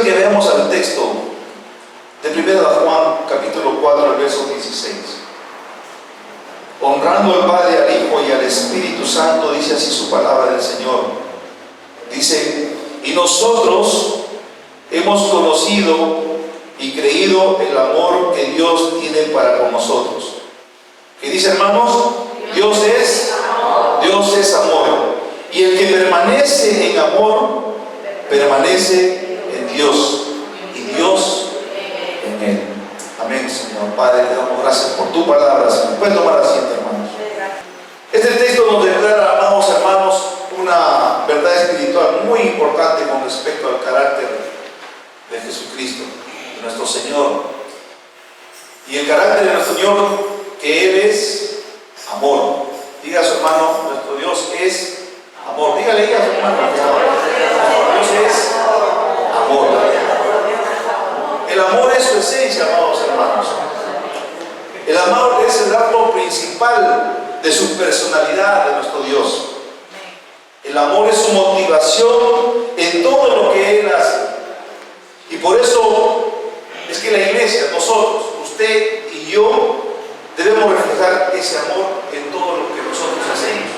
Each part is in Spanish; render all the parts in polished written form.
Quiero que veamos al texto de 1 Juan, capítulo 4, el verso 16. Honrando al Padre, al Hijo y al Espíritu Santo, dice así su palabra del Señor. Dice: y nosotros hemos conocido y creído el amor que Dios tiene para con nosotros. ¿Qué dice, hermanos? Dios es amor. Y el que permanece en amor, permanece en Dios, y Dios en él. Amén, Señor. Padre, te damos gracias por tu palabra. Señor, pueden tomar asiento, hermanos. Este texto nos declara, amados hermanos, una verdad espiritual muy importante con respecto al carácter de Jesucristo, de nuestro Señor. Y el carácter de nuestro Señor, que Él es amor. Diga a su hermano: nuestro Dios es amor. Dígale a su hermano: nuestro Dios es amor. El amor es su esencia, amados hermanos. El amor es el rasgo principal de su personalidad, de nuestro Dios. El amor es su motivación en todo lo que Él hace. Y por eso es que la iglesia, nosotros, usted y yo, debemos reflejar ese amor en todo lo que nosotros hacemos.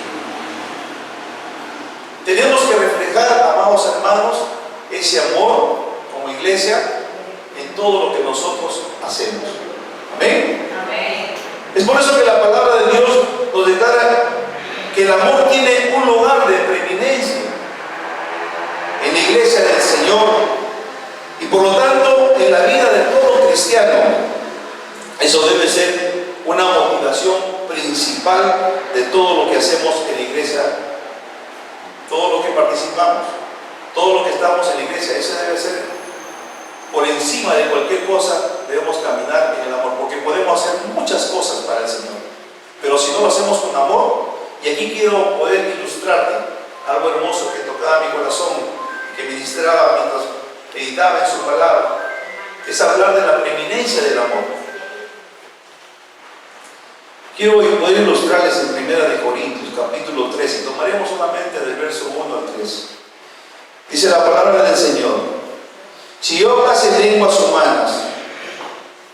Tenemos que reflejar, amados hermanos, ese amor como iglesia en todo lo que nosotros hacemos. Amén. Amén. Es por eso que la palabra de Dios nos declara que el amor tiene un lugar de preeminencia en la iglesia del Señor, y por lo tanto en la vida de todo cristiano. Eso debe ser una motivación principal de todo lo que hacemos en la iglesia, todo lo que participamos, todo lo que estamos en la iglesia. Eso debe ser por encima de cualquier cosa. Debemos caminar en el amor, porque podemos hacer muchas cosas para el Señor, pero si no lo hacemos con amor. Y aquí quiero poder ilustrarte algo hermoso que tocaba mi corazón, que ministraba mientras meditaba en su palabra. Es hablar de la preeminencia del amor. Quiero poder ilustrarles en 1 Corintios capítulo 3, y tomaremos solamente del verso 1 al 3. Dice la palabra del Señor: si yo hablase lenguas humanas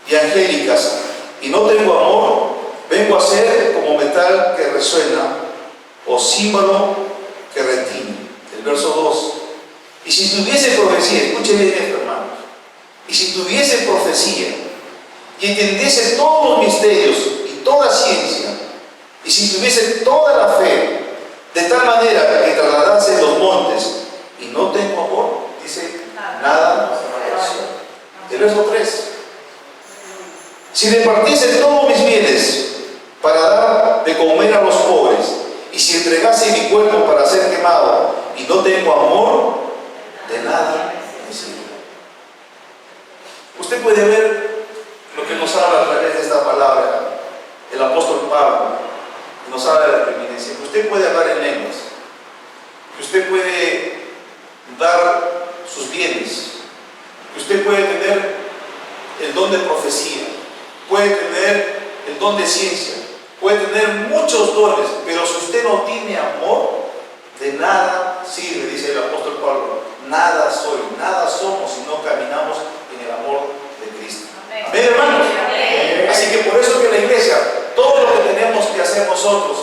y angélicas y no tengo amor, vengo a ser como metal que resuena o címbalo que retiñe. El verso 2: y si tuviese profecía, escuche bien esto, hermanos, y si tuviese profecía y entendiese todos los misterios y toda ciencia, y si tuviese toda la fe, de tal manera que trasladase los montes, y no tengo amor, dice, nada me. El verso 3: si repartiese todos mis bienes para dar de comer a los pobres, y si entregase mi cuerpo para ser quemado, y no tengo amor, de nada me sirve. Usted puede ver lo que nos habla a través de esta palabra el apóstol Pablo. Nos habla de la preeminencia. Usted puede hablar en lenguas, que usted puede dar sus bienes, que usted puede tener el don de profecía, puede tener el don de ciencia, puede tener muchos dones, pero si usted no tiene amor, de nada sirve. Dice el apóstol Pablo: nada soy, nada somos si no caminamos en el amor de Cristo. Amén, ¿amén, hermanos? Amén. Así que por eso que la iglesia, todo lo que tenemos que hacer nosotros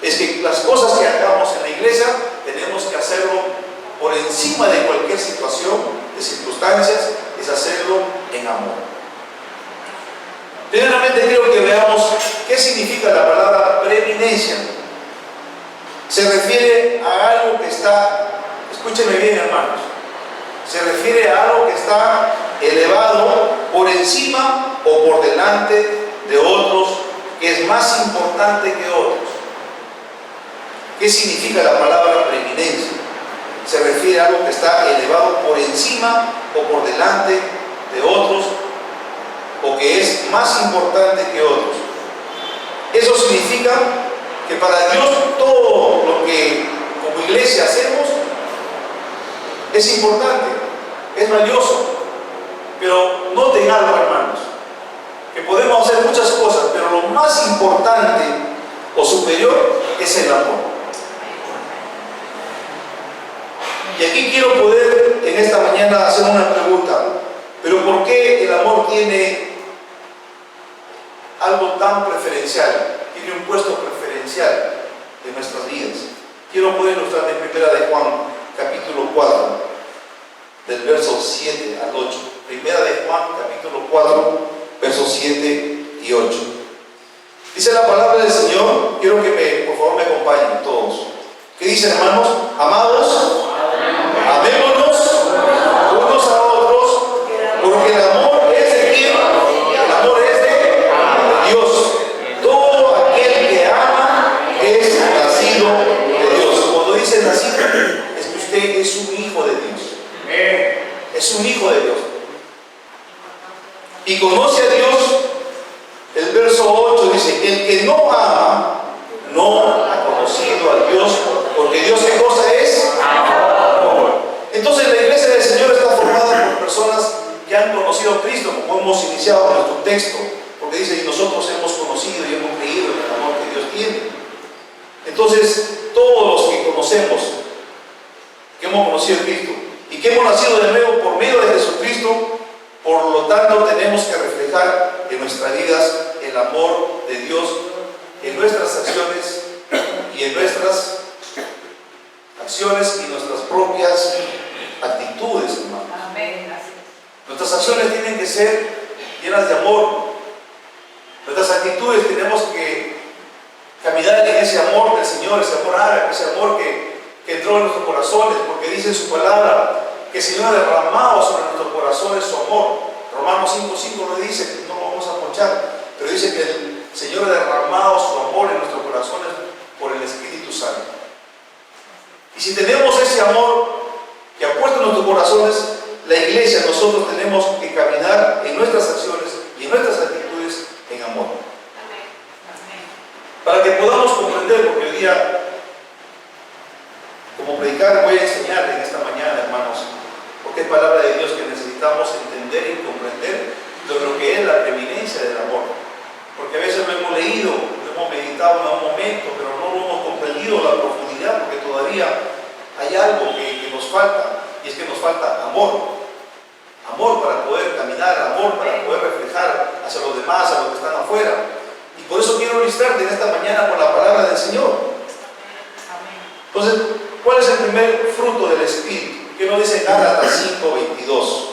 es que las cosas que hagamos en la iglesia tenemos que hacerlo por encima de cualquier situación, de circunstancias, es hacerlo en amor. Primeramente quiero que veamos qué significa la palabra preeminencia. Se refiere a algo que está, escúchenme bien, hermanos, se refiere a algo que está elevado por encima o por delante de otros, que es más importante que otros. ¿Qué significa la palabra preeminencia? Se refiere a algo que está elevado por encima o por delante de otros, o que es más importante que otros. Eso significa que para Dios todo lo que como iglesia hacemos es importante, es valioso. Pero noten algo, hermanos, que podemos hacer muchas cosas, pero lo más importante o superior es el amor. Y aquí quiero poder en esta mañana hacer una pregunta. ¿Pero por qué el amor tiene algo tan preferencial? Tiene un puesto preferencial en nuestras vidas. Quiero poder ilustrar en Primera de Juan, capítulo 4, del verso 7 al 8. Primera de Juan, capítulo 4, versos 7 y 8. Dice la palabra del Señor. Quiero que por favor me acompañen todos. ¿Qué dicen, hermanos? Amados, amémonos unos a otros, porque el amor es de quién? El amor es de Dios. Todo aquel que ama es nacido de Dios. Cuando dice nacido, es que usted es un hijo de Dios. Es un hijo de Dios. Y conoce a Dios. El verso 8 dice: el que no ama no ha conocido a Dios, porque Dios, ¿qué cosa es? Amor. Entonces la iglesia del Señor está formada por personas que han conocido a Cristo, como hemos iniciado en nuestro texto, porque dice: y nosotros hemos conocido y hemos creído en el amor que Dios tiene. Entonces, todos los que conocemos, que hemos conocido a Cristo y que hemos nacido de nuevo por medio de Jesucristo, por lo tanto tenemos que reflejar en nuestras vidas el amor de Dios en nuestras acciones y en nuestras acciones y nuestras propias actitudes, hermanos. Amén. Nuestras acciones tienen que ser llenas de amor. Nuestras actitudes tenemos que caminar en ese amor del Señor, ese amor árabe, ese amor que entró en nuestros corazones, porque dice en su palabra que el Señor ha derramado sobre nuestros corazones su amor. Romanos 5:5 nos dice, que no lo vamos a ponchar, pero dice que el Señor ha derramado su amor en nuestros corazones por el Espíritu Santo. Y si tenemos ese amor que ha puesto en nuestros corazones, la iglesia, nosotros tenemos que caminar en nuestras acciones y en nuestras actitudes en amor. Para que podamos comprender, porque hoy día, como predicar, voy a enseñar en esta mañana, hermanos, porque es palabra de Dios que necesitamos entender y comprender lo que es la preeminencia del amor. Porque a veces lo hemos leído, lo hemos meditado en un momento, pero no lo hemos comprendido a la profundidad, porque todavía hay algo que nos falta, y es que nos falta amor. Amor para poder caminar, amor para poder reflejar hacia los demás, a los que están afuera. Y por eso quiero ilustrarte en esta mañana con la palabra del Señor. Entonces, ¿cuál es el primer fruto del Espíritu? ¿Qué nos dice Gálatas 5:22?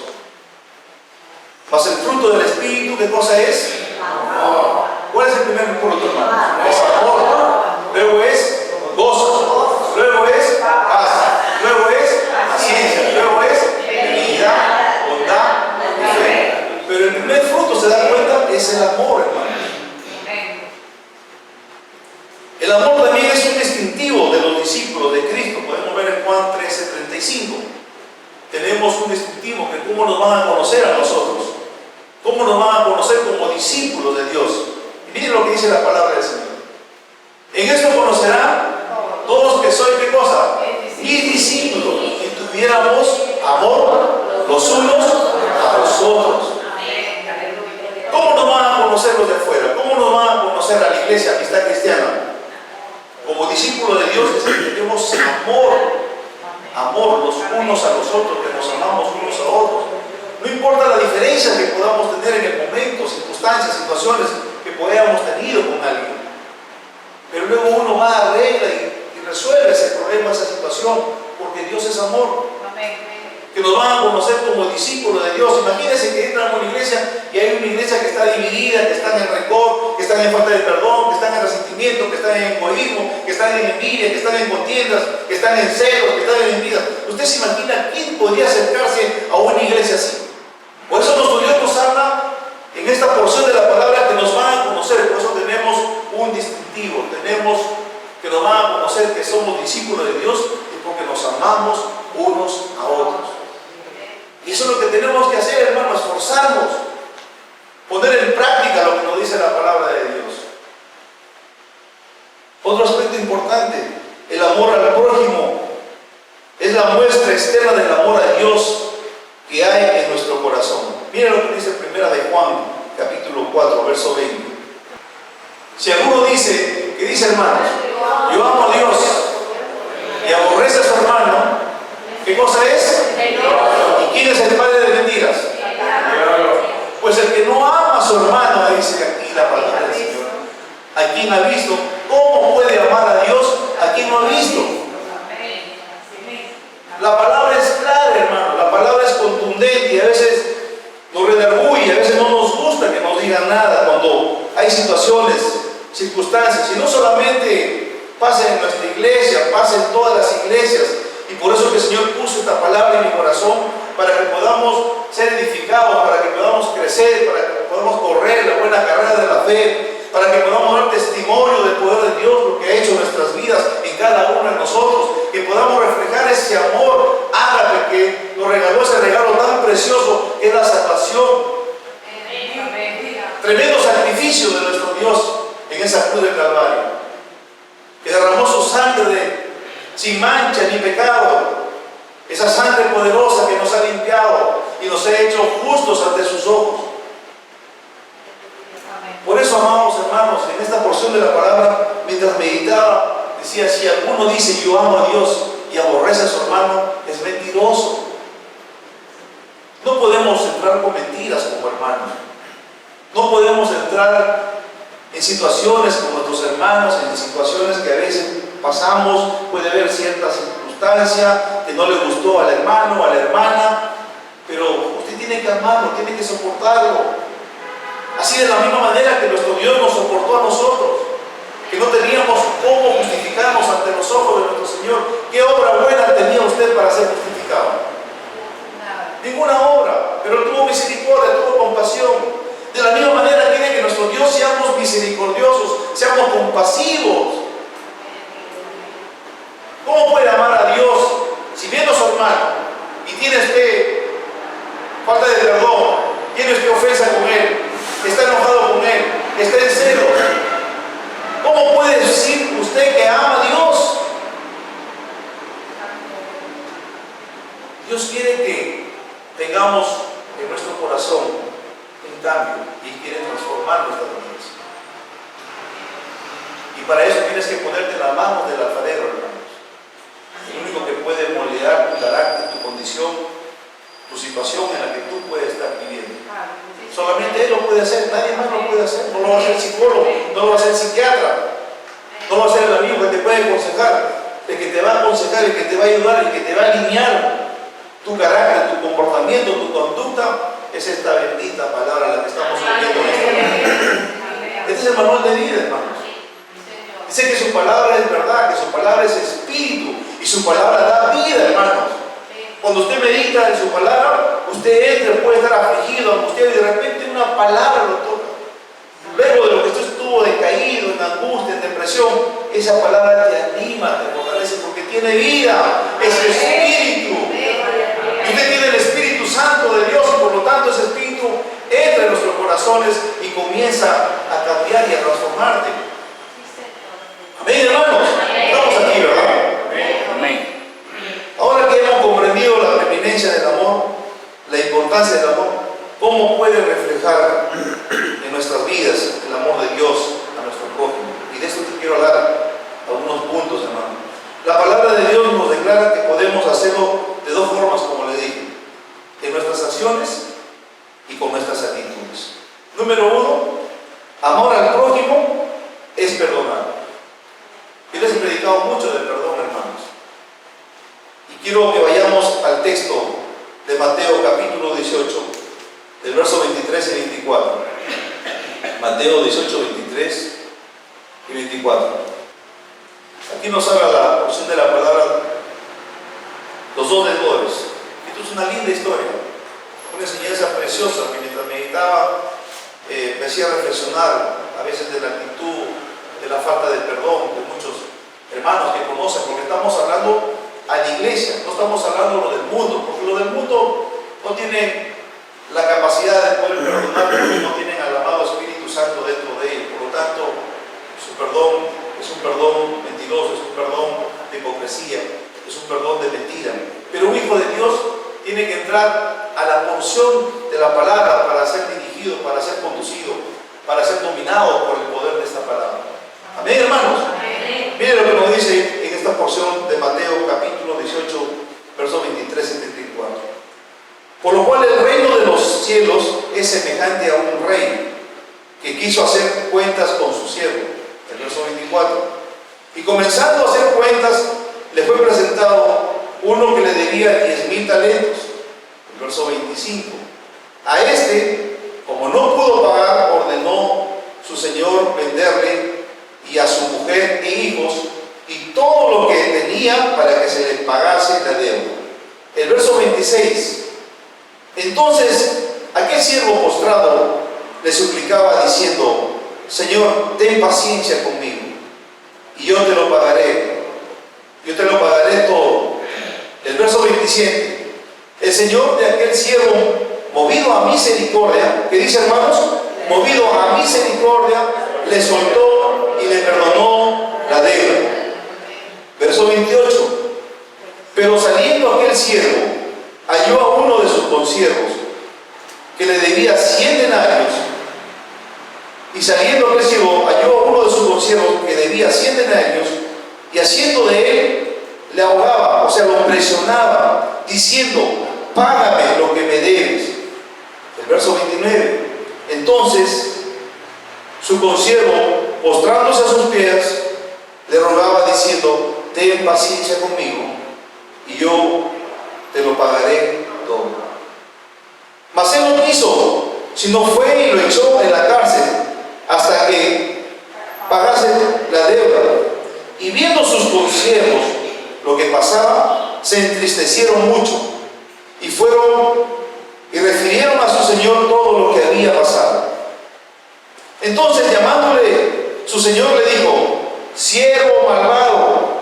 Mas el fruto del Espíritu, ¿qué cosa es? Amor. ¿Cuál es el primer fruto, hermano? Es amor. Luego es gozo. Luego es paz. Luego es paciencia. Luego es benignidad, bondad y fe. Pero el primer fruto, se da cuenta, es el amor, hermano. El amor también es un distintivo de los discípulos de Cristo. Podemos ver en Juan 13:35. Tenemos un distintivo que cómo nos van a conocer a nosotros. Cómo nos van a conocer como discípulos de Dios. Y miren lo que dice la palabra del Señor. En esto conocerán todos que soy, ¿qué cosa? Mis discípulos. Y tuviéramos amor los unos a los otros. ¿Cómo nos van a conocer los de afuera? ¿Cómo nos van a conocer a la iglesia, amistad cristiana? Como discípulos de Dios, es que tenemos amor los unos a los otros, que nos amamos unos a otros. No importa la diferencia que podamos tener en el momento, circunstancias, situaciones que hayamos tenido con alguien, pero luego uno va, arregla y resuelve ese problema, esa situación, porque Dios es amor. Que nos van a conocer como discípulos de Dios. Imagínense que entran a una iglesia y hay una iglesia que está dividida, que están en rencor, que están en falta de perdón, que están en resentimiento, que están en egoísmo, que están en envidia, que están en contiendas, que están en celos, que están en envidia. ¿Usted se imagina quién podría acercarse a una iglesia así? Por eso Dios nos habla en esta porción de la palabra que nos van a conocer. Por eso tenemos un distintivo, tenemos que nos van a conocer que somos discípulos de Dios, y porque nos amamos unos a otros. Y eso es lo que tenemos que hacer, hermanos, esforzarnos, poner en práctica lo que nos dice la palabra de Dios. Otro aspecto importante, el amor al prójimo es la muestra externa del amor a Dios que hay en nuestro corazón. Miren lo que dice Primera de Juan, capítulo 4, verso 20. Si alguno dice, ¿qué dice, hermanos? Yo amo a Dios y aborrece a su hermano, ¿qué cosa es? ¿Y quién es el padre de mentiras? Pues el que no ama a su hermano, dice aquí la palabra del Señor. ¿A quién ha visto? ¿Cómo puede amar a Dios a quien no ha visto? La palabra es clara, hermano. La palabra es contundente y a veces nos redarguye, a veces no nos gusta que nos digan nada cuando hay situaciones, circunstancias. Y no solamente pasa en nuestra iglesia, pasa en todas las iglesias. Y por eso que el Señor puso esta palabra en mi corazón, para que podamos ser edificados, para que podamos crecer, para que podamos correr la buena carrera de la fe, para que podamos dar testimonio del poder de Dios, lo que ha hecho en nuestras vidas, en cada uno de nosotros, que podamos reflejar ese amor ágape que nos regaló, ese regalo tan precioso que es la salvación. Tremendo sacrificio de nuestro Dios en esa cruz del Calvario, que derramó su sangre sin mancha ni pecado. Esa sangre poderosa que nos ha limpiado y nos ha hecho justos ante sus ojos. Por eso, amados hermanos, en esta porción de la palabra, mientras meditaba, decía: si alguno dice yo amo a Dios y aborrece a su hermano, es mentiroso. No podemos entrar con mentiras como hermanos. No podemos entrar en situaciones con nuestros hermanos, en situaciones que a veces pasamos, puede haber ciertas circunstancia que no le gustó al hermano o a la hermana, pero usted tiene que amarlo, tiene que soportarlo. Así de la misma manera que nuestro Dios nos soportó a nosotros, que no teníamos cómo justificarnos ante los ojos de nuestro Señor. ¿Qué obra buena tenía usted para ser justificado? Ninguna obra, pero tuvo misericordia, tuvo compasión. De la misma manera quiere que nuestro Dios seamos misericordiosos, seamos compasivos. ¿Cómo puede amar a Dios si viendo a su hermano y tienes falta de perdón, tienes ofensa con él, está enojado con él, está en celo? ¿Cómo puede decir usted que ama a Dios? Dios quiere que tengamos en nuestro corazón un cambio y quiere transformar nuestras vidas. Y para eso tienes que ponerte en las manos del alfarero, hermanos. El único que puede moldear tu carácter, tu condición, tu situación en la que tú puedes estar viviendo. Solamente Él lo puede hacer, nadie más lo puede hacer. No lo va a hacer el psicólogo, no lo va a hacer el psiquiatra, no lo va a hacer el amigo que te puede aconsejar. El que te va a aconsejar, el que te va a ayudar, el que te va a alinear tu carácter, tu comportamiento, tu conducta, es esta bendita palabra la que estamos leyendo en esta mañana. Este es el manual de vida, hermanos. Dice que su palabra es verdad, que su palabra es espíritu y su palabra da vida, hermanos. Cuando usted medita en su palabra, usted entra, puede estar afligido, angustiado y de repente una palabra lo toca. Luego de lo que usted estuvo decaído, en angustia, en depresión, esa palabra te anima, te fortalece porque tiene vida, es espíritu. Y usted tiene el Espíritu Santo de Dios y por lo tanto ese espíritu entra en nuestros corazones y comienza a cambiar y a transformarte. Amén, hermanos. Estamos aquí, ¿verdad? Amén. Ahora que hemos comprendido la preeminencia del amor, la importancia del amor, ¿cómo puede reflejar en nuestras vidas el amor de Dios a nuestro prójimo? Y de esto te quiero hablar algunos puntos, hermano. La palabra de Dios nos declara que podemos hacerlo de dos formas, como le dije: en nuestras acciones y con nuestras actitudes. Número uno, amor al prójimo es perdonar. Yo les he predicado mucho del perdón, hermanos. Y quiero que vayamos al texto de Mateo capítulo 18, del verso 23 y 24. Mateo 18, 23 y 24. Aquí nos habla la porción de la palabra, los dos deudores. Esto es una linda historia, una enseñanza preciosa que mientras meditaba me hacía reflexionar a veces de la actitud, de la falta de perdón de muchos hermanos que conocen, porque estamos hablando a la iglesia, no estamos hablando de lo del mundo, porque lo del mundo no tienen la capacidad de poder perdonar porque no tienen al amado Espíritu Santo dentro de ellos. Por lo tanto, su perdón es un perdón mentiroso, es un perdón de hipocresía, es un perdón de mentira. Pero un hijo de Dios tiene que entrar a la porción de la palabra para ser dirigido, para ser conducido, para ser dominado por el poder de esta palabra. Amén, hermanos. Miren lo que nos dice en esta porción de Mateo capítulo 18, versos 23 y 34. Por lo cual el reino de los cielos es semejante a un rey que quiso hacer cuentas con su siervo. El verso 24. Y comenzando a hacer cuentas, le fue presentado uno que le debía 10,000 talentos. El verso 25. A este, como no pudo pagar, ordenó su señor venderle y a su mujer e hijos y todo lo que tenía para que se le pagase la deuda. El verso 26. Entonces aquel siervo postrado le suplicaba diciendo: Señor, ten paciencia conmigo y yo te lo pagaré todo. El verso 27. El Señor de aquel siervo, movido a misericordia, ¿qué dice, hermanos? Movido a misericordia, le soltó y le perdonó la deuda. Verso 28. Pero saliendo aquel siervo, halló a uno de sus consiervos que le debía 100 denarios. Y saliendo aquel siervo, halló a uno de sus consiervos que debía 100 denarios, y haciendo de él, le ahogaba, o sea, lo presionaba, diciendo: págame lo que me debes. El verso 29. Entonces su consiervo, postrándose a sus pies, le rogaba diciendo: ten paciencia conmigo y yo te lo pagaré todo. Mas él no quiso, sino fue y lo echó en la cárcel hasta que pagase la deuda. Y viendo sus consiervos lo que pasaba, se entristecieron mucho y fueron y refirieron a su señor todo lo que había pasado. Entonces, llamándole, su señor le dijo: siervo malvado,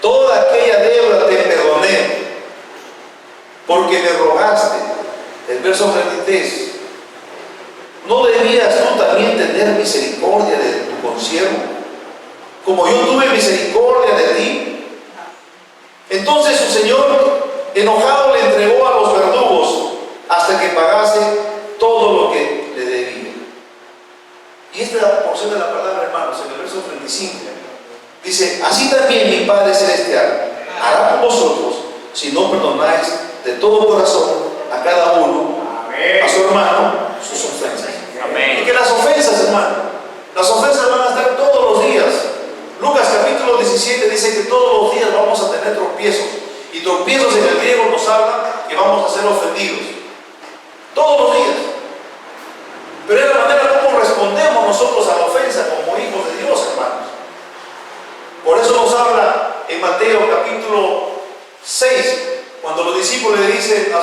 toda aquella deuda te perdoné, porque me rogaste. El verso 33. ¿No debías tú también tener misericordia de tu consiervo, como yo tuve misericordia de ti? Entonces su señor, enojado, le entregó a los verdugos hasta que pagase todo lo que le debía. Y esta porción de la palabra, hermanos, en el verso 35, dice: así también mi Padre Celestial hará con vosotros, si no perdonáis de todo corazón a cada uno, a su hermano, sus ofensas. Amén. Y que las ofensas, hermano, las ofensas van a estar todos los días. Lucas capítulo 17 dice que todos los días vamos a tener tropiezos. Y tropiezos en el griego nos habla que vamos a ser ofendidos. Todos los días. Pero es la manera como respondemos nosotros a la ofensa como hijos de Dios, hermanos. Por eso nos habla en Mateo capítulo 6, cuando los discípulos le dicen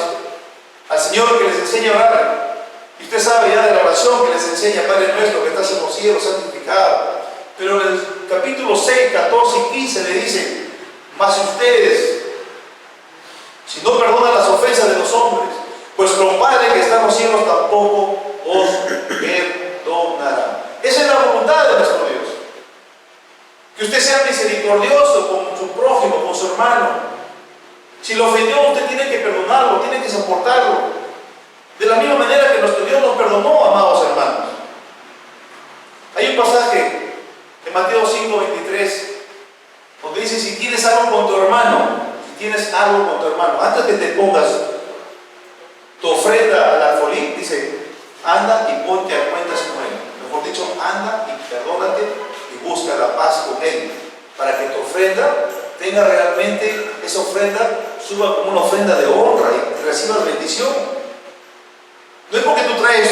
al Señor que les enseña a orar. Y usted sabe ya de la oración que les enseña: Padre nuestro que estás en los cielos, santificado. Pero en el capítulo 6, 14 y 15 le dice: mas ustedes, si no perdonan las ofensas de los hombres, vuestro Padre que está en los cielos tampoco os perdonará. Esa es la voluntad de nuestro Dios. Que usted sea misericordioso con su prójimo, con su hermano. Si lo ofendió, usted tiene que perdonarlo, tiene que soportarlo. De la misma manera que nuestro Dios nos perdonó, amados hermanos. Hay un pasaje en Mateo 5:23 donde dice: si tienes algo con tu hermano, antes que te pongas tu ofrenda al alfolí, dice: anda y ponte a cuentas con él. Mejor dicho, anda y perdónate y busca la paz con él, para que tu ofrenda tenga realmente, esa ofrenda suba como una ofrenda de honra y recibas bendición. No es porque tú traes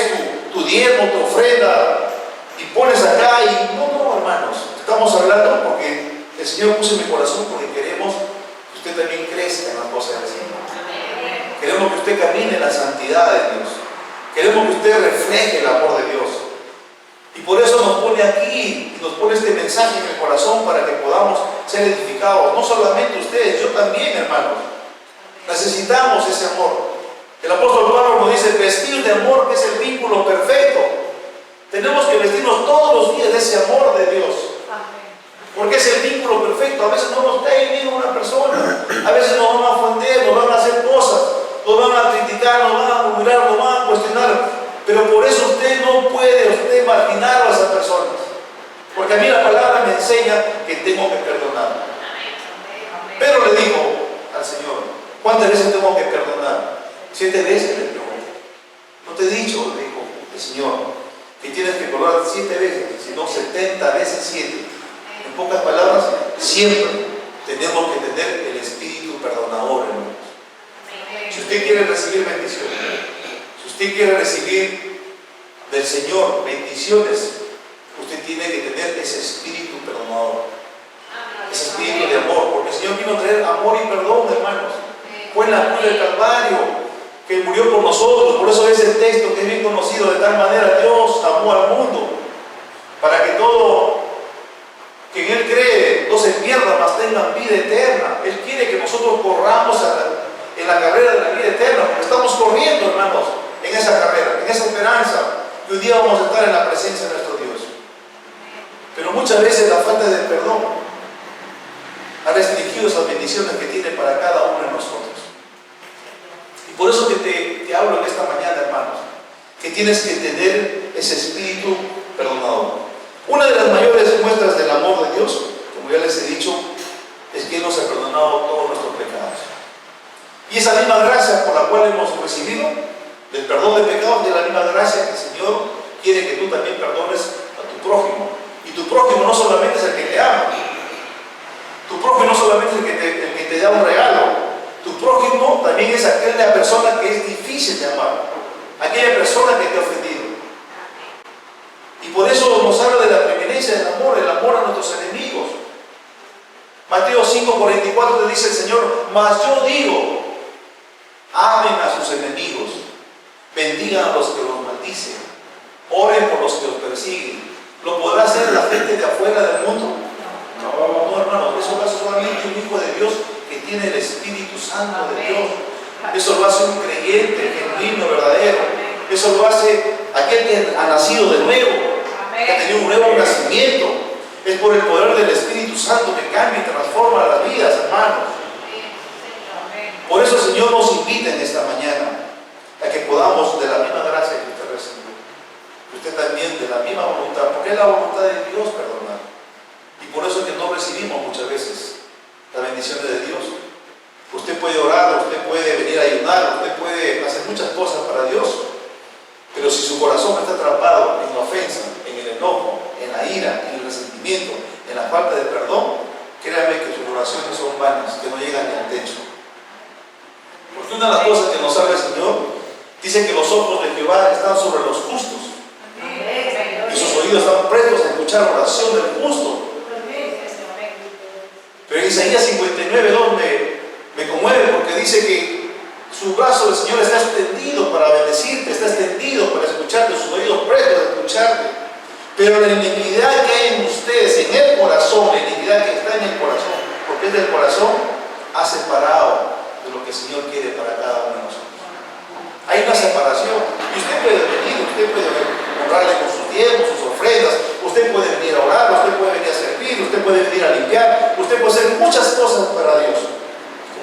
tu diezmo, tu ofrenda y pones acá y no, hermanos. Estamos hablando porque el Señor puso en mi corazón, porque queremos que usted también crezca en las cosas del Señor. Queremos que usted camine en la santidad de Dios. Queremos que usted refleje el amor de Dios. Y por eso nos pone aquí y nos pone este mensaje en el corazón, para que podamos ser edificados. No solamente ustedes, yo también, hermanos. Necesitamos ese amor. El apóstol Pablo nos dice: vestir de amor, que es el vínculo perfecto. Tenemos que vestirnos todos los días de ese amor de Dios, porque es el vínculo perfecto. A veces no nos cae bien una persona, a veces nos van a ofender, nos van a hacer cosas, nos van a criticar, nos van a murmurar, nos van a cuestionar, pero por eso usted no puede marginar a esas personas, porque a mí la palabra me enseña que tengo que perdonar. Pero le digo al Señor: ¿cuántas veces tengo que perdonar? 7 veces le pregunté. ¿No te he dicho, le dijo el Señor, que tienes que perdonar 7 veces, sino 70 veces 7? En pocas palabras, siempre tenemos que tener el espíritu perdonador, hermanos. Si usted quiere recibir bendiciones, si usted quiere recibir del Señor bendiciones, usted tiene que tener ese espíritu perdonador, ese espíritu de amor, porque el Señor vino a traer amor y perdón, hermanos. Fue en la cruz del Calvario que murió por nosotros. Por eso ese texto que es bien conocido: de tal manera Dios amó al mundo, para que todo que en Él cree no se pierda, mas tengan vida eterna. Él quiere que nosotros corramos en la carrera de la vida eterna, porque estamos corriendo, hermanos, en esa carrera, en esa esperanza, que un día vamos a estar en la presencia de nuestro Dios. Pero muchas veces la falta de perdón ha restringido esas bendiciones que tiene para cada uno de nosotros. Y por eso que te hablo en esta mañana, hermanos, que tienes que tener ese espíritu perdonador. Una de las mayores muestras del amor de Dios, como ya les he dicho, es que Él nos ha perdonado todos nuestros pecados. Y esa misma gracia por la cual hemos recibido del perdón de pecados, es la misma gracia que el Señor quiere que tú también perdones a tu prójimo. Y tu prójimo no solamente es el que te ama, tu prójimo no solamente es el que te da un regalo, tu prójimo también es aquella persona que es difícil de amar, aquella persona que te ha ofendido. Y por eso nos habla de la preeminencia del amor, el amor a nuestros enemigos. Mateo 5:44 te dice el Señor: mas yo digo, amen a sus enemigos, bendigan a los que los maldicen, oren por los que los persiguen. ¿Lo podrá hacer la gente de afuera del mundo? No, hermanos, eso lo hace solamente un hijo de Dios que tiene el Espíritu Santo de Dios. Eso lo hace un creyente genuino, verdadero. Eso lo hace aquel que ha nacido de nuevo, que ha tenido un nuevo nacimiento. Es por el poder del Espíritu Santo que cambia y transforma las vidas, hermanos. Por eso el Señor nos invita en esta mañana a que podamos, de la misma gracia que usted recibió, usted también de la misma voluntad, porque es la voluntad de Dios perdonar. Y por eso es que no recibimos muchas veces las bendiciones de Dios. Usted puede orar, usted puede venir a ayunar, usted puede hacer muchas cosas para Dios, pero si su corazón está atrapado en la ofensa, en el enojo, en la ira, en el resentimiento, en la falta de perdón, créame que sus oraciones son vanas, que no llegan ni al techo. Porque una de las cosas que nos habla el Señor, dice que los ojos de Jehová están sobre los justos y sus oídos están prestos a escuchar oración del justo. Pero en Isaías 59:2 me conmueve, porque dice que su brazo del Señor está extendido para bendecirte, está extendido para escucharte, sus oídos prestos a escucharte. Pero la iniquidad que hay en ustedes, en el corazón, la iniquidad que está en el corazón, porque es del corazón, ha separado de lo que el Señor quiere para cada uno de nosotros. Hay una separación, y usted puede venir, usted puede honrarle con sus diezmos, sus ofrendas, usted puede venir a orar, usted puede venir a servir, usted puede venir a limpiar, usted puede hacer muchas cosas para Dios.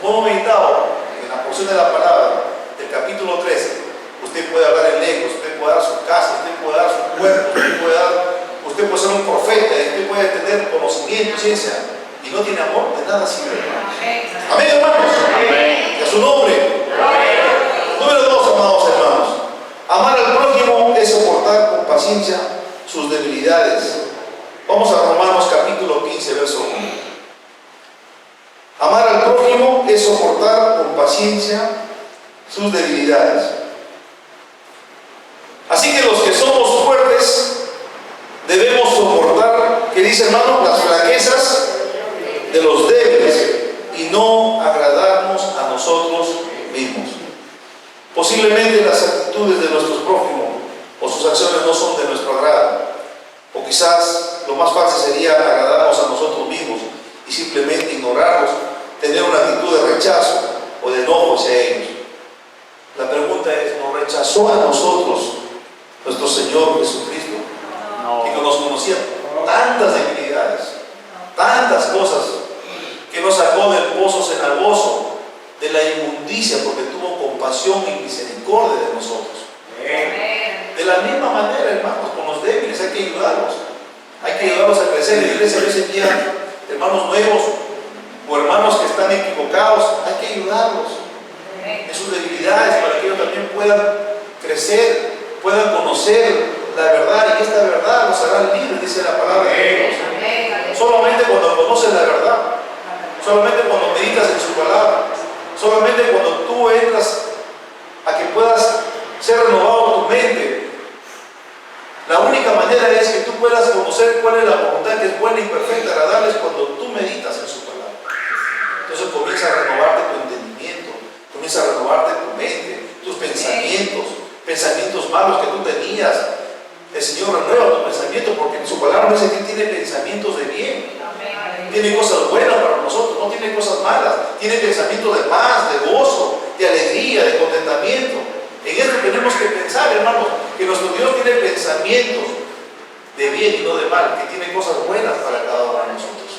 Como hemos meditado en la porción de la palabra del capítulo 13, usted puede hablar en lengua, usted puede dar su casa, usted puede dar su cuerpo, usted puede ser un profeta, usted puede tener conocimiento, ciencia, y no tiene amor, de nada sirve, hermanos. Amén, hermanos. Amén. Y a su nombre. Número 2, amados hermanos. Amar al prójimo es soportar con paciencia sus debilidades. Vamos a Romanos capítulo 15, verso 1. Amar al prójimo es soportar con paciencia sus debilidades. Así que los que somos fuertes debemos soportar, ¿qué dice, hermano? Las flaquezas de los débiles y no agradarnos a nosotros mismos. Posiblemente las actitudes de nuestros prójimos o sus acciones no son de nuestro agrado, o quizás lo más fácil sería agradarnos a nosotros mismos y simplemente ignorarlos, tener una actitud de rechazo o de enojo hacia ellos. La pregunta es: ¿nos rechazó a nosotros nuestro Señor Jesucristo? No. Que nos conocía tantas debilidades, tantas cosas, que nos sacó del pozo cenagoso, de la inmundicia, porque tuvo compasión y misericordia de nosotros. De la misma manera, hermanos, con los débiles hay que ayudarlos, hay que ayudarlos a crecer. En la iglesia a veces hermanos nuevos o hermanos que están equivocados, hay que ayudarlos. en sus debilidades, para que ellos también puedan crecer, puedan conocer la verdad, y esta verdad los hará libres, dice la palabra de Dios. Solamente cuando conoces la verdad, solamente cuando meditas en su palabra, solamente cuando tú entras a que puedas ser renovado tu mente. La única manera es que tú puedas conocer cuál es la voluntad que es buena y perfecta, agradable, es cuando tú meditas en su palabra. Entonces comienza a renovarte tu entendimiento, comienza a renovarte tu mente, tus pensamientos malos que tú tenías. El Señor renueva tu pensamiento, porque en su palabra dice que tiene pensamientos de bien. Tiene cosas buenas para nosotros, no tiene cosas malas. Tiene pensamientos de paz, de gozo, de alegría, de contentamiento. En esto tenemos que pensar, hermanos, que nuestro Dios tiene pensamientos de bien y no de mal, que tiene cosas buenas para cada uno de nosotros.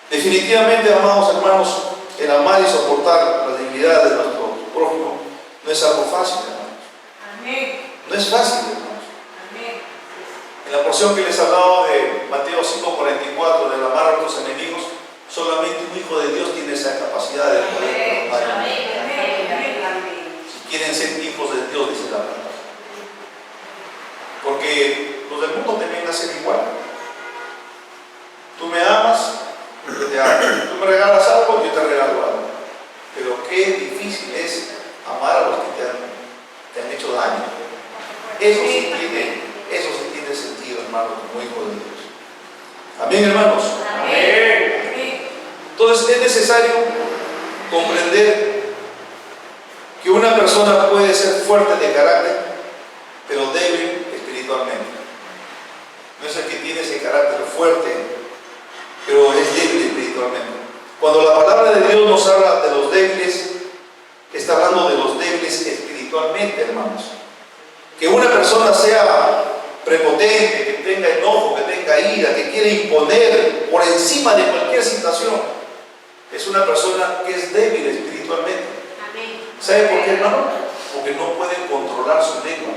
Definitivamente, amados hermanos, el amar y soportar las debilidades de nuestro prójimo no es algo fácil, hermanos. No es fácil, hermanos. En la porción que les he hablado de Mateo 5:44, del amar a nuestros enemigos, solamente un hijo de Dios tiene esa capacidad de poder amar. Si quieren ser hijos de Dios, dice la palabra. Porque los del mundo también hacen igual. Tú me amas, yo te amo. Tú me regalas algo, yo te regalo algo. Pero qué difícil es amar a los que te han hecho daño. Eso sí tiene sentido, hermano, como hijo de Dios. Amén, hermanos. Amén. Entonces es necesario comprender que una persona puede ser fuerte de carácter, pero débil espiritualmente. No es el que tiene ese carácter fuerte, pero es débil espiritualmente. Cuando la palabra de Dios nos habla de los débiles, está hablando de los débiles espiritualmente, hermanos. Que una persona sea prepotente, que tenga enojo, que tenga ira, que quiere imponer por encima de cualquier situación, es una persona que es débil espiritualmente. ¿Sabe por qué, hermano? Porque no pueden controlar su lengua,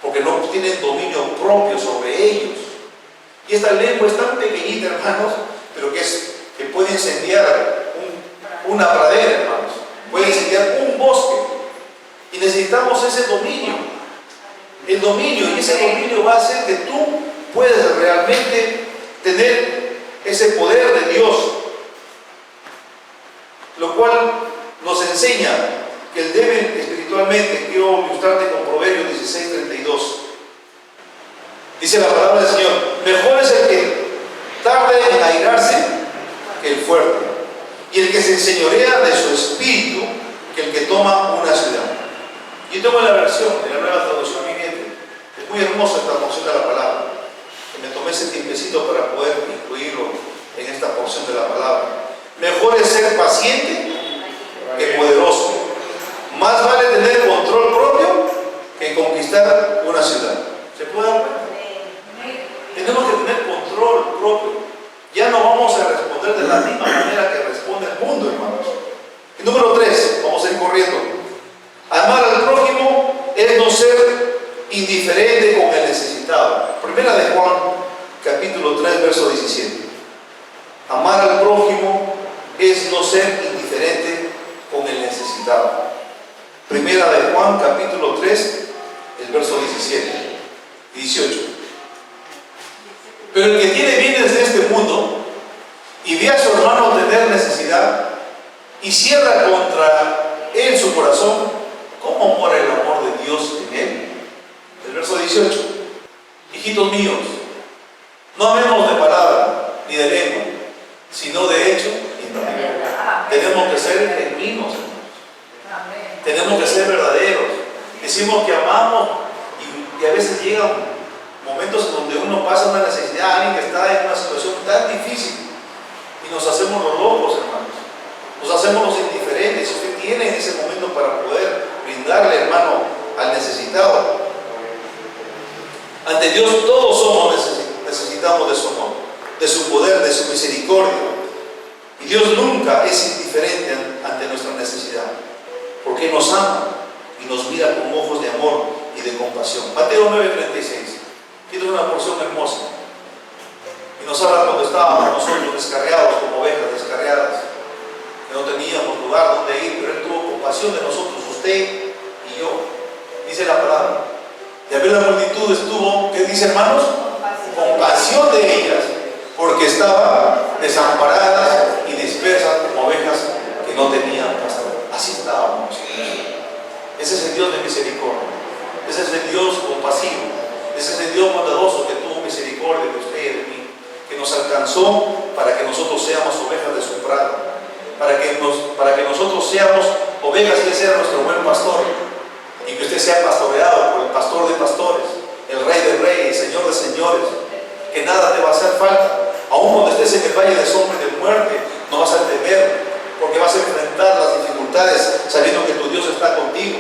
porque no tienen dominio propio sobre ellos. Y esta lengua es tan pequeñita, hermanos, pero que puede incendiar una pradera, hermanos, puede incendiar un bosque. Y necesitamos ese dominio. El dominio, y ese dominio va a hacer que tú puedas realmente tener ese poder de Dios, lo cual nos enseña que el débil espiritualmente, quiero ilustrarte con Proverbios 16:32. Dice la palabra del Señor: mejor es el que tarde en airarse que el fuerte, y el que se enseñorea de su espíritu que el que toma una ciudad. Yo tengo la versión de la Nueva Traducción Viviente. Es muy hermosa esta porción de la palabra, y me tomé ese tiempecito para poder incluirlo en esta porción de la palabra. Mejor es ser paciente que poderoso. Más vale tener control propio que conquistar una ciudad. ¿Se puede dar cuenta? Tenemos que tener control propio. Ya no vamos a responder de la misma manera que responde el mundo, hermanos. Y número 3, vamos a ir corriendo. Amar al prójimo es no ser indiferente con el necesitado. Primera de Juan, capítulo 3, verso 17. Amar al prójimo es no ser indiferente con el necesitado. Primera de Juan, capítulo 3, el verso 17 y 18. Pero el que tiene bienes de este mundo y ve a su hermano tener necesidad y cierra contra él su corazón, ¿cómo mora el amor de Dios en él? El verso 18. Hijitos míos, no amemos de palabra ni de lengua, sino de hecho y de verdad. Tenemos que ser genuinos, tenemos que ser verdaderos. Decimos que amamos y a veces llegan momentos en donde uno pasa una necesidad, alguien que está en una situación tan difícil, y nos hacemos los locos, hermanos. Nos hacemos los indiferentes. Si usted tiene en ese momento para poder brindarle, hermano, al necesitado. Ante Dios todos somos necesitamos de su amor, de su poder, de su misericordia. Y Dios nunca es indiferente ante nuestra necesidad, porque nos ama y nos mira con ojos de amor y de compasión. Mateo 9:36. Esta es una porción hermosa. Y nos habla cuando estábamos nosotros descarriados como ovejas descarriadas usted y yo. Dice la palabra. Y al ver la multitud estuvo, ¿qué dice, hermanos? Compasión de ellas, porque estaban desamparadas y dispersas como ovejas que no tenían pastor. Así estábamos. Ese es el Dios de misericordia. Ese es el Dios compasivo. Ese es el Dios bondadoso que tuvo misericordia de usted y de mí, que nos alcanzó para que nosotros seamos ovejas de su prado, para que nosotros seamos ovejas, que sea nuestro buen pastor, y que usted sea pastoreado por el pastor de pastores, el rey de reyes, señor de señores, que nada te va a hacer falta. Aún cuando estés en el valle de sombra y de muerte, no vas a temer, porque vas a enfrentar las dificultades sabiendo que tu Dios está contigo.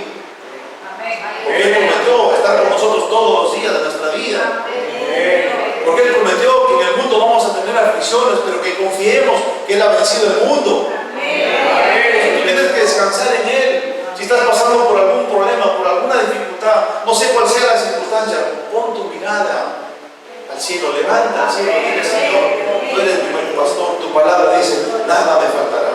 Porque Él prometió estar con nosotros todos los días de nuestra vida. Porque Él prometió que en el mundo vamos a tener aflicciones, pero que confiemos que Él ha vencido el mundo. Tú tienes que descansar en Él. Si estás pasando por algún problema, por alguna dificultad, no sé cuál sea la circunstancia, pon tu mirada al cielo, levanta al cielo y dile: Señor, tú eres mi buen pastor, tu palabra dice, nada me faltará.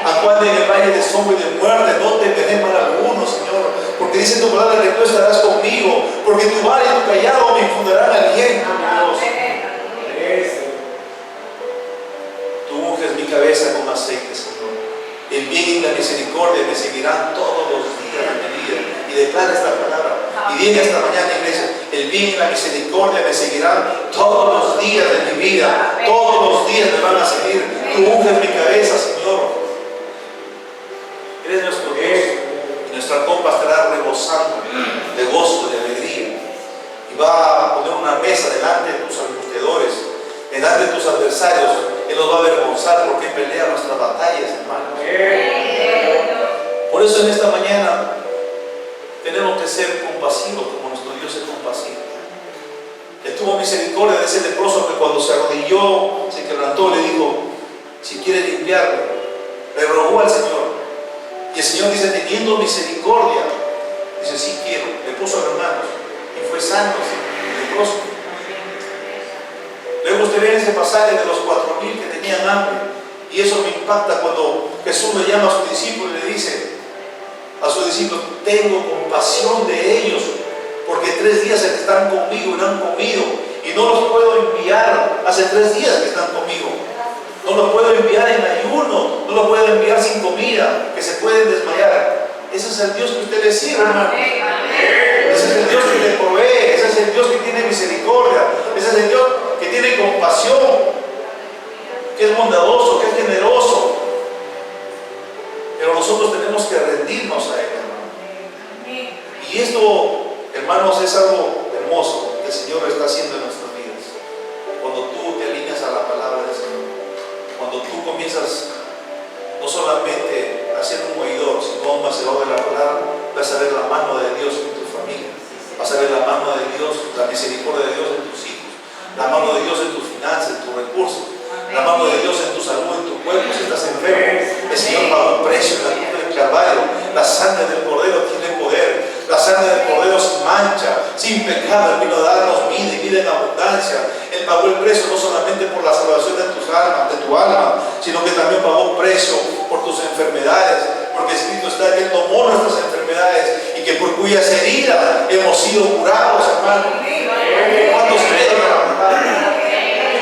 Acuérdate en el valle de sombra y de muerte, no temeré mal alguno, Señor, porque dice tu palabra que tú estarás conmigo, porque tu vara y tu callado me infundirán aliento, mi Dios. Tú unges mi cabeza con aceite, Señor. El bien y la misericordia me seguirán todos los días de mi vida. Y declara esta palabra. Y diga esta mañana, iglesia: el bien y la misericordia me seguirán todos los días de mi vida. Todos los días me van a seguir. Tú unges mi cabeza, Señor. Eres nuestro Dios. Y nuestra copa estará rebosando de gozo, de alegría. Y va a poner una mesa delante de tus angustiadores, delante de tus adversarios. Él nos va a avergonzar porque Él pelea nuestras batallas, hermanos. Por eso en esta mañana tenemos que ser compasivos como nuestro Dios es compasivo. Él tuvo misericordia de ese leproso que cuando se arrodilló, se quebrantó, le dijo: si quiere limpiarlo, le rogó al Señor. Y el Señor dice: teniendo misericordia, dice: sí quiero. Le puso las manos y fue sano el leproso. Luego usted ve ese pasaje de los 4,000 que tenían hambre, y eso me impacta cuando Jesús le llama a sus discípulos y le dice a sus discípulos: tengo compasión de ellos, porque 3 días están conmigo y no han comido, y no los puedo enviar. Hace 3 días que están conmigo, no los puedo enviar en ayuno, no los puedo enviar sin comida, que se pueden desmayar. Ese es el Dios que usted le sirve, hermano. Ese es el Dios que le provee, ese es el Dios que tiene misericordia, ese es el Dios que tiene compasión, que es bondadoso, que es generoso. Pero nosotros tenemos que rendirnos a Él, hermano. Y esto, hermanos, es algo hermoso que el Señor está haciendo en nuestras vidas. Cuando tú te alineas a la palabra del Señor, cuando tú comienzas no solamente a ser un oidor, sino un hacedor de la palabra, vas a ver la mano de Dios en tu familia, vas a ver la mano de Dios, la misericordia de Dios en tus hijos, la mano de Dios en tus finanzas, en tus recursos, la mano de Dios en tu salud, en tu cuerpo. Si estás enfermo, el Señor pagó un precio en la cruz del Calvario. La sangre del Cordero tiene poder. La sangre del Cordero sin mancha, sin pecado. Él vino a darnos vida y vida en abundancia. Él pagó el precio no solamente por la salvación de tu alma, sino que también pagó un precio por tus enfermedades, porque escrito está que Él tomó nuestras enfermedades y que por cuyas heridas hemos sido curados, hermano. ¿Cuántos creen en la palabra?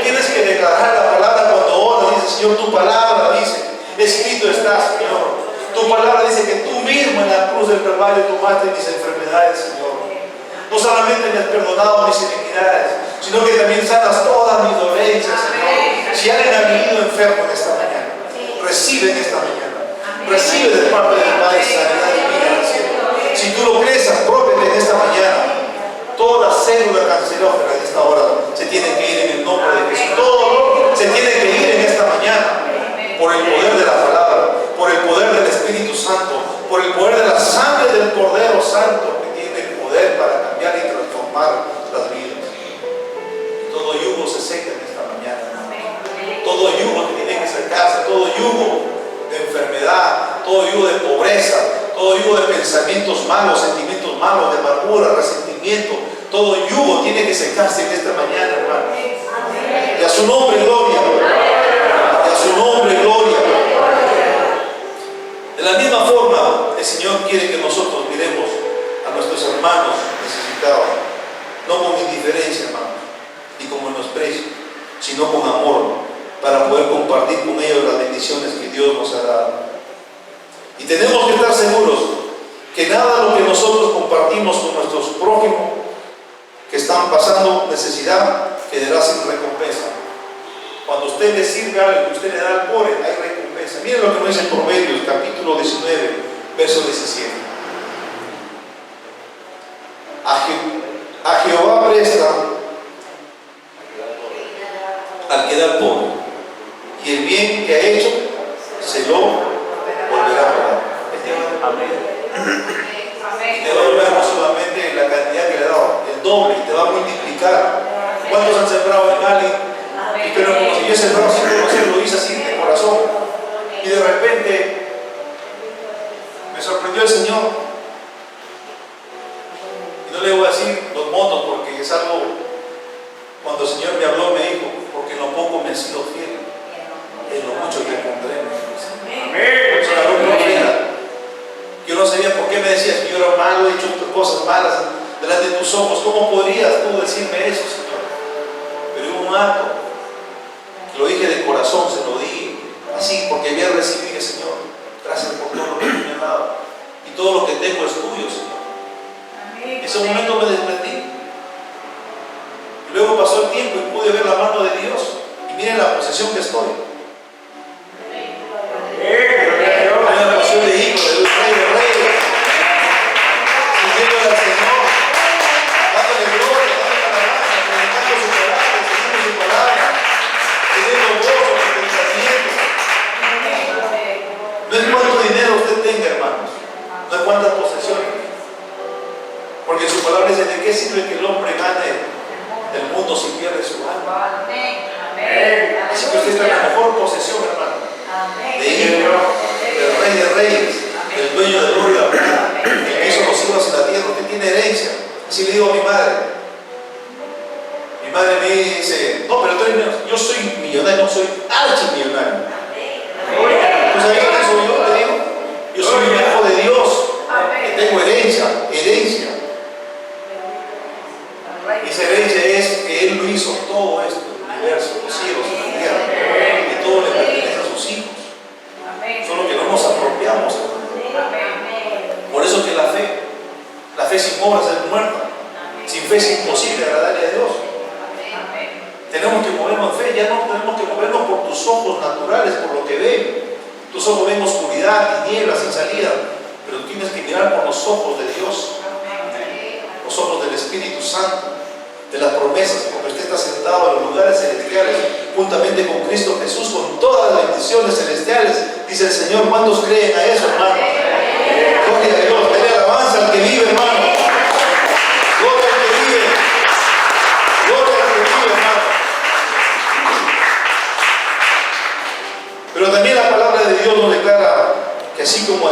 Tienes que declarar la palabra cuando oras. Dice: Señor, tu palabra dice, escrito está, Señor. Tu palabra dice que tú mismo en la cruz del Calvario tomaste mis enfermedades, Señor. No solamente me has perdonado mis iniquidades, sino que también sanas todas mis dolencias, Señor. Si alguien ha venido enfermo en esta mañana, recibe en esta mañana, recibe de parte del Padre sanidad divina en el cielo. Si tú lo crees, aprópiate en esta mañana. Toda célula cancerógena en esta hora se tiene que ir en el nombre de Jesús. Todo se tiene que ir en esta mañana por el poder de la palabra, por el poder del Espíritu Santo, por el poder de la sangre del Cordero Santo, que tiene el poder para cambiar y transformar las vidas. Y todo yugo se seca en esta mañana. Todo yugo que tiene que secarse, todo yugo de enfermedad, todo yugo de pobreza, todo yugo de pensamientos malos, sentimientos malos, de amargura, resentimiento, todo yugo tiene que secarse en esta mañana, hermano. Y a su nombre, gloria. Y a su nombre, gloria. De la misma forma, el Señor quiere que nosotros sino con amor, para poder compartir con ellos las bendiciones que Dios nos ha dado. Y tenemos que estar seguros que nada de lo que nosotros compartimos con nuestros prójimos que están pasando necesidad quedará sin recompensa. Cuando usted le sirve algo y usted le da al pobre, hay recompensa. Miren lo que nos dice en Proverbios, capítulo 19, verso 17. A Jehová presta al que da al pobre, y el bien que ha hecho se lo volverá a pagar. Y te va a volver no solamente la cantidad que le ha dado, el doble, y te va a multiplicar. ¿Cuántos han sembrado en alguien? Pero como si yo he sembrado sin conocer, lo hice así de corazón, y de repente me sorprendió el Señor. Y no le voy a decir los montos porque es algo, cuando el Señor me habló me dijo, porque en lo poco me has sido fiel, en lo mucho te pondré. Yo no sabía por qué me decías que yo era malo, he hecho cosas malas delante de tus ojos. ¿Cómo podrías tú decirme eso, Señor? Pero hubo un acto, que lo dije de corazón, se lo di así, porque había recibido, Señor, gracias por todo lo que me has dado. Y todo lo que tengo es tuyo, Señor. En ese momento me desprendí. Y luego pasó el tiempo y pude ver la mano de Dios. Y miren la posesión que estoy. Hay una posición de hijo, de rey de reyes. Sirviéndole al Señor, dándole gloria, dándole alabanza, predicando su palabra, enseñando su palabra, teniendo gozo, contentamiento. No es cuánto dinero usted tenga, hermanos, no es cuántas posesiones. Porque su palabra dice: ¿de qué sirve que el hombre gane el mundo si pierde su alma? Así que usted está en la mejor posesión, hermano, de hijo, del rey de reyes, del dueño de gloria, el que hizo los cielos y la tierra. Usted tiene herencia. Así le digo a mi madre. Mi madre me dice: no, pero tú eres millonario. Yo soy millonario, no soy archimillonario. ¿Tú sabes qué soy yo? Te digo, yo soy un hijo de Dios, que tengo herencia. Esa herencia es que Él lo hizo todo esto, el universo, los cielos y la tierra, y todo le pertenece a sus hijos. Solo que no nos apropiamos. Por eso que la fe sin obras es muerta. Sin fe es imposible agradarle a Dios. Tenemos que movernos en fe, ya no tenemos que movernos por tus ojos naturales, por lo que ven. Tus ojos ven oscuridad, tinieblas sin salida, pero tienes que mirar por los ojos de Dios, los ojos del Espíritu Santo, de las promesas, porque usted está sentado en los lugares celestiales juntamente con Cristo Jesús, con todas las bendiciones celestiales. Dice el Señor. ¿Cuántos creen a eso, hermano? Gloria a Dios, denle alabanza al que vive, hermano. Gloria al que vive. Gloria al que vive, hermano. Pero también la palabra de Dios nos declara que así como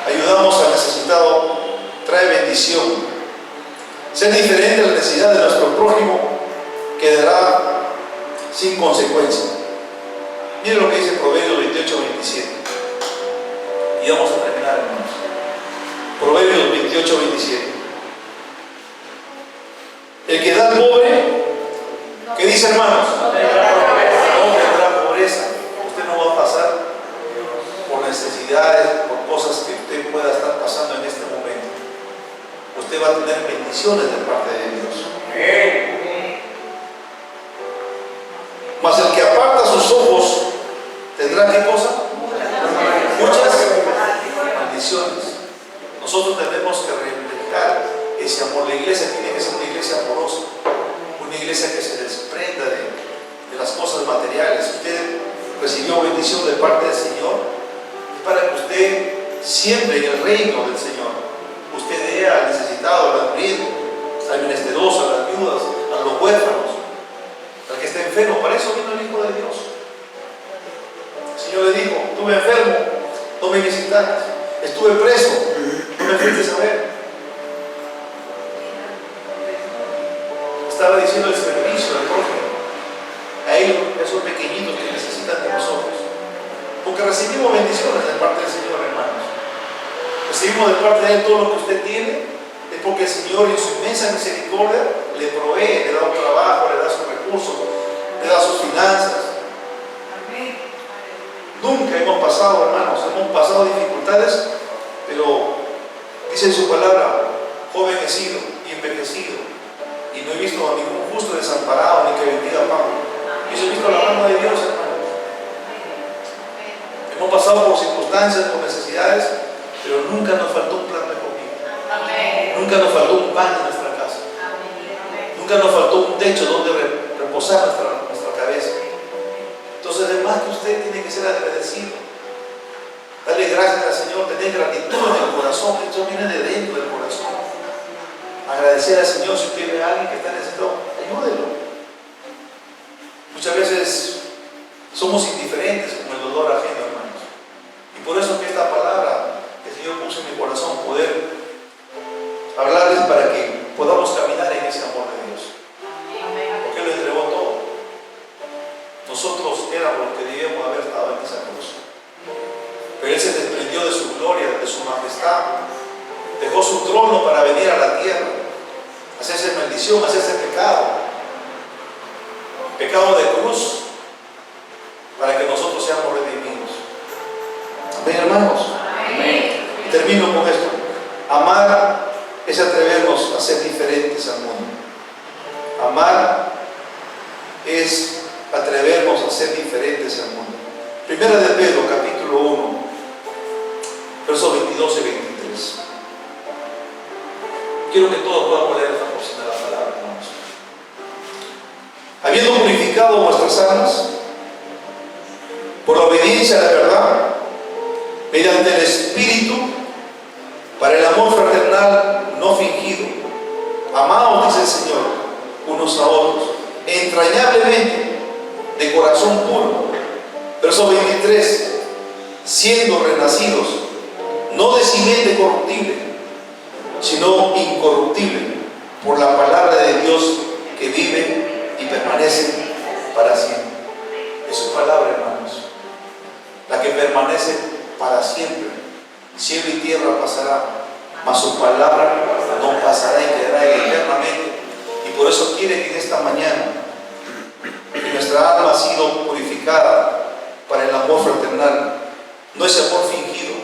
ayudamos al necesitado, trae bendición. Ser diferente a la necesidad de nuestro prójimo quedará sin consecuencia. Miren lo que dice Proverbios 28-27. Y vamos a terminar, hermanos. Proverbios 28-27. El que da al pobre, ¿qué dice, hermanos? No tendrá pobreza. Usted no va a pasar por necesidades, por cosas que usted pueda estar pasando en este momento. Usted va a tener bendiciones de parte de Dios. Mas el que aparta sus ojos tendrá ¿qué cosa? Muchas maldiciones. Nosotros tenemos que reflejar ese amor. La iglesia tiene que ser una iglesia amorosa, una iglesia que se desprenda de las cosas materiales. Usted recibió bendición de parte del Señor, es para que usted siempre en el reino del Señor usted dé al necesitado, al hambriento, al menesteroso, a las viudas, a los huérfanos, al que esté enfermo. Para eso vino el Hijo de Dios. El Señor le dijo: estuve enfermo, no me visitaste; estuve preso, no me fuiste a ver. Estaba diciendo el servicio del prójimo a ellos, esos pequeñitos que necesitan de nosotros, porque recibimos bendiciones de parte del Señor, hermanos. Recibimos de parte de Él todo lo que usted tiene, es porque el Señor en su inmensa misericordia le provee, le da un trabajo, le da su recurso. recursos, le da sus finanzas. Nunca hemos pasado, hermanos, hemos pasado dificultades, pero dice en su palabra, joven he sido y envejecido, y no he visto a ningún justo desamparado ni que bendiga pan. Y eso he visto la mano de Dios, hermanos. Hemos pasado por circunstancias, por necesidades, pero nunca nos faltó un plan de comida. Nunca nos faltó un pan en nuestra casa. Nunca nos faltó un techo donde reposar nuestra cabeza. Entonces, además que usted tiene que ser agradecido. Darle gracias al Señor, tener gratitud en el corazón. Esto viene de dentro del corazón. Agradecer al Señor. Si usted ve a alguien que está necesitado, ayúdelo. Muchas veces somos indiferentes con el dolor ajeno, hermanos. Y por eso que esta palabra que el Señor puso en mi corazón, poder hablarles para que podamos caminar en ese amor de Dios. Porque Él lo entregó todo. Nosotros éramos los que debíamos haber estado en esa cruz. Pero Él se desprendió de su gloria, de su majestad. Dejó su trono para venir a la tierra, hacerse maldición, hacerse pecado. Pecado de cruz, para que nosotros seamos redimidos. Amén, hermanos. Amén. Y termino con esto. Amar es atrevernos a ser diferentes al mundo. Amar es atrevernos a ser diferentes al mundo. Primera de Pedro, capítulo 1, versos 22 y 23. Quiero que todos podamos leer esta porción de la palabra, hermanos. Habiendo purificado vuestras almas por la obediencia a la verdad, mediante el Espíritu, para el amor fraternal no fingido, amaos, dice el Señor, unos a otros, entrañablemente, de corazón puro. Verso 23, siendo renacidos, no de simiente corruptible, sino incorruptible, por la palabra de Dios que vive y permanece para siempre. Es su palabra, hermanos, la que permanece para siempre. Cielo y tierra pasará, mas su palabra no pasará y quedará eternamente. Y por eso quiere que en esta mañana, que nuestra alma ha sido purificada para el amor fraternal, no ese amor fingido,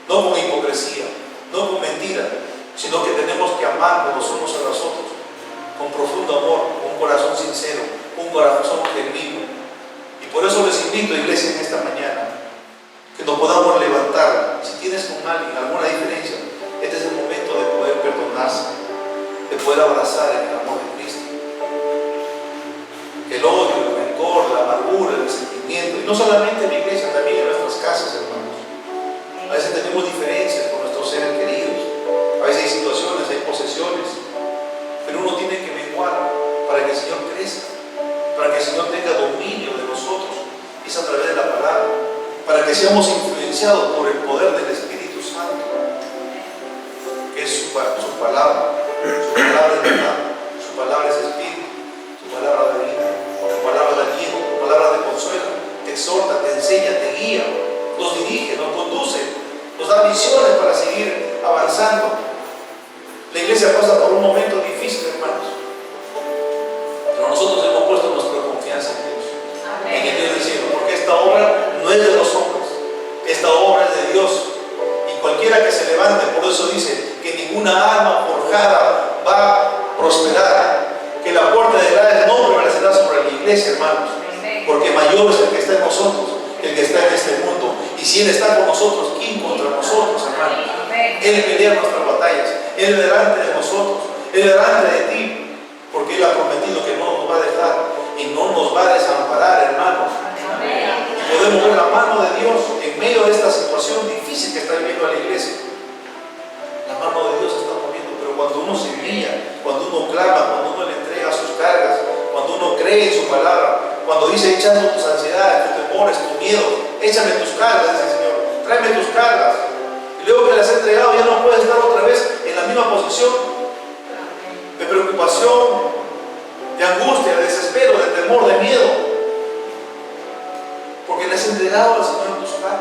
no con hipocresía, no con mentira, sino que tenemos que amarnos los unos a los otros con profundo amor, un corazón sincero, un corazón genuino. Y por eso les invito, iglesia, en esta mañana, que nos podamos levantar. Si tienes con alguien alguna diferencia, este es el momento de poder perdonarse, de poder abrazar el amor de Cristo. Que el odio, el rencor, la amargura, el resentimiento, y no solamente en la iglesia, también en nuestras casas, hermanos. A veces tenemos diferencias con nuestros seres queridos, a veces hay situaciones, hay posesiones, pero uno tiene que menguar para que el Señor crezca, para que el Señor tenga dominio de nosotros. Es a través de la palabra, para que seamos influenciados por el poder del Espíritu Santo, que es su palabra. Su palabra es verdad, su palabra es espíritu, su palabra de vida, su palabra de aliento, su palabra de consuelo, te exhorta, te enseña, te guía, nos dirige, nos conduce, nos da visiones para seguir avanzando. La iglesia pasa por un momento difícil, hermanos, pero nosotros hemos puesto nuestra confianza en Dios, en el Dios del cielo, porque esta obra no es de los hombres, esta obra es de Dios. Y cualquiera que se levante, por eso dice que ninguna arma forjada va a prosperar, que la puerta de Hades no prevalecerá sobre la iglesia, hermanos, porque mayor es el que está en nosotros que el que está en este mundo. Y si Él está con nosotros, ¿quién contra nosotros, hermanos? Él pelea nuestras batallas, Él delante de nosotros, Él delante de ti, porque Él ha prometido que no nos va a dejar y no nos va a desamparar, hermanos. Y podemos ver la mano de Dios en medio de esta situación difícil que está viviendo la iglesia. La mano de Dios se está moviendo, pero cuando uno se humilla, cuando uno clama, cuando uno le entrega sus cargas, cuando uno cree en su palabra, cuando dice echando tus ansiedades, tus temores, tus miedos, échame tus cargas, dice el Señor, tráeme tus cargas. Y luego que las has entregado, ya no puedes estar otra vez en la misma posición de preocupación, de angustia, de desespero, de temor, de miedo, porque le has entregado al Señor tus cargas.